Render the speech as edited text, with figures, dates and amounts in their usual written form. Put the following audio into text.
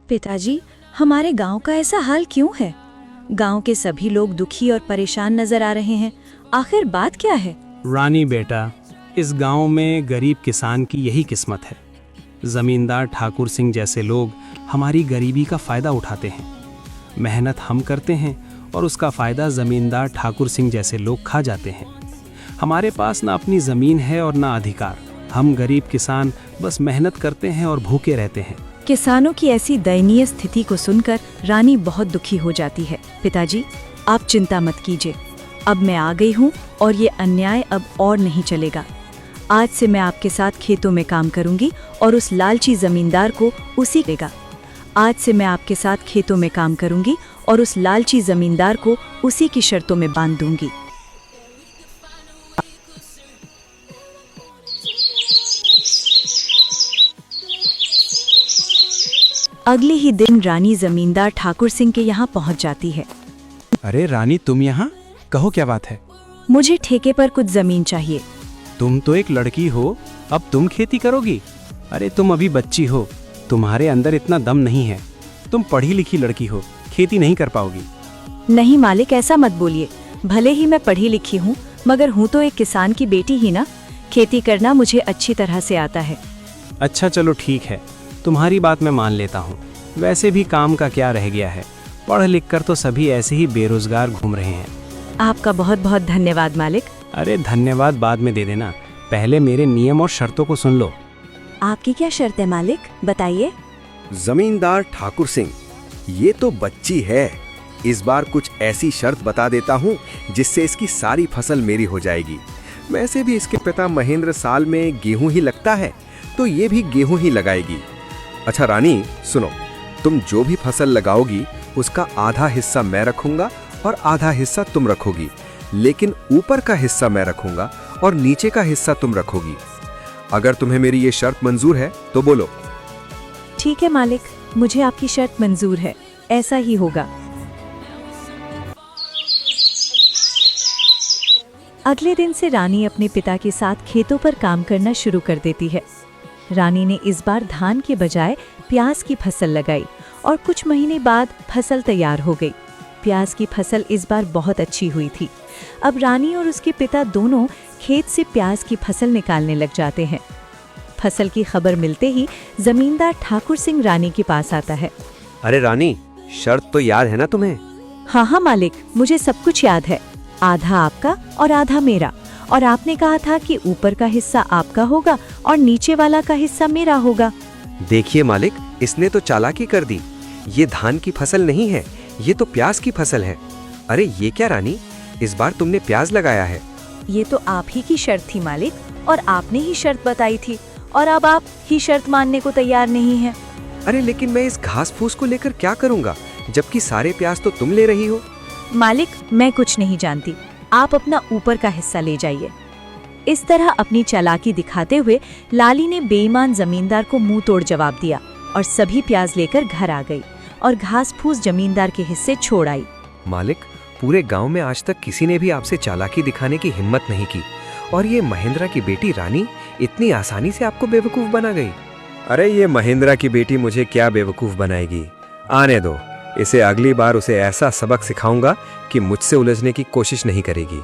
पिताजी, हमारे गांव का ऐसा हाल क्यों है? गांव के सभी लोग दुखी और परेशान नजर आ रहे हैं। आखिर बात क्या है? रानी बेटा, इस गांव में गरीब किसान की यही किस्मत है। जमींदार ठाकुर सिंह जैसे लोग हमारी गरीबी का फायदा उठाते हैं। मेहनत हम करते हैं और उसका फायदा जमींदार ठाकुर सिंह जैसे लोग खा जाते हैं। हमारे पास ना अपनी जमीन है और ना अधिकार। हम गरीब किसान बस मेहनत करते हैं और भूखे रहते हैं। किसानों की ऐसी दयनीय स्थिति को सुनकर रानी बहुत दुखी हो जाती है। पिताजी, आप चिंता मत कीजिए। अब मैं आ गई हूँ और ये अन्याय अब और नहीं चलेगा। आज से मैं आपके साथ खेतों में काम करूंगी और उस लालची जमींदार को उसी देगा। आज से मैं आपके साथ खेतों में काम करूंगी और उस लालची जमींदार को उसी की शर्तों में बांध दूंगी। अगले ही दिन रानी जमींदार ठाकुर सिंह के यहाँ पहुँच जाती है। अरे रानी, तुम यहाँ? कहो क्या बात है? मुझे ठेके पर कुछ जमीन चाहिए। तुम तो एक लड़की हो, अब तुम खेती करोगी? अरे तुम अभी बच्ची हो, तुम्हारे अंदर इतना दम नहीं है। तुम पढ़ी लिखी लड़की हो, खेती नहीं कर पाओगी। नहीं मालिक, ऐसा मत बोलिए। भले ही मैं पढ़ी लिखी हूँ, मगर हूँ तो एक किसान की बेटी ही ना। खेती करना मुझे अच्छी तरह से आता है। अच्छा चलो ठीक है, तुम्हारी बात मैं मान लेता हूँ। वैसे भी काम का क्या रह गया है, पढ़ लिख कर तो सभी ऐसे ही बेरोजगार घूम रहे हैं। आपका बहुत बहुत धन्यवाद मालिक। अरे धन्यवाद बाद में दे देना, पहले मेरे नियम और शर्तों को सुन लो। आपकी क्या शर्त है मालिक, बताइए। जमींदार ठाकुर सिंह, ये तो बच्ची है। इस बार कुछ ऐसी शर्त बता देता हूँ जिससे इसकी सारी फसल मेरी हो जाएगी। वैसे भी इसके पिता महेंद्र साल में गेहूं ही लगता है, तो ये भी गेहूं ही लगाएगी। अच्छा रानी सुनो, तुम जो भी फसल लगाओगी उसका आधा हिस्सा मैं रखूंगा और आधा हिस्सा तुम रखोगी, लेकिन ऊपर का हिस्सा मैं रखूंगा और नीचे का हिस्सा तुम रखोगी। अगर तुम्हें मेरी ये शर्त मंजूर है तो बोलो। ठीक है मालिक, मुझे आपकी शर्त मंजूर है, ऐसा ही होगा। अगले दिन से रानी अपने पिता के साथ खेतों पर काम करना शुरू कर देती है। रानी ने इस बार धान के बजाय प्याज की फसल लगाई और कुछ महीने बाद फसल तैयार हो गई। प्याज की फसल इस बार बहुत अच्छी हुई थी। अब रानी और उसके पिता दोनों खेत से प्याज की फसल निकालने लग जाते हैं। फसल की खबर मिलते ही जमींदार ठाकुर सिंह रानी के पास आता है। अरे रानी, शर्त तो याद है ना तुम्हें? हाँ हाँ मालिक, मुझे सब कुछ याद है। आधा आपका और आधा मेरा। और आपने कहा था कि ऊपर का हिस्सा आपका होगा और नीचे वाला का हिस्सा मेरा होगा। देखिए मालिक, इसने तो चालाकी कर दी। ये धान की फसल नहीं है, ये तो प्याज की फसल है। अरे ये क्या रानी, इस बार तुमने प्याज लगाया है? ये तो आप ही की शर्त थी मालिक, और आपने ही शर्त बताई थी, और अब आप ही शर्त मानने को तैयार नहीं हैं। अरे लेकिन मैं इस घास फूस को लेकर क्या करूँगा, जबकि सारे प्याज तो तुम ले रही हो। मालिक, मैं कुछ नहीं जानती, आप अपना ऊपर का हिस्सा ले जाइए। इस तरह अपनी चालाकी दिखाते हुए लाली ने बेईमान जमींदार को मुंह तोड़ जवाब दिया और सभी प्याज लेकर घर आ गई और घास फूस जमींदार के हिस्से छोड़ आई। मालिक, पूरे गांव में आज तक किसी ने भी आपसे चालाकी दिखाने की हिम्मत नहीं की, और ये महेंद्रा की बेटी रानी इतनी आसानी से आपको बेवकूफ बना गई। अरे ये महेंद्रा की बेटी मुझे क्या बेवकूफ बनाएगी, आने दो। इसे अगली बार उसे ऐसा सबक सिखाऊंगा कि मुझसे उलझने की कोशिश नहीं करेगी।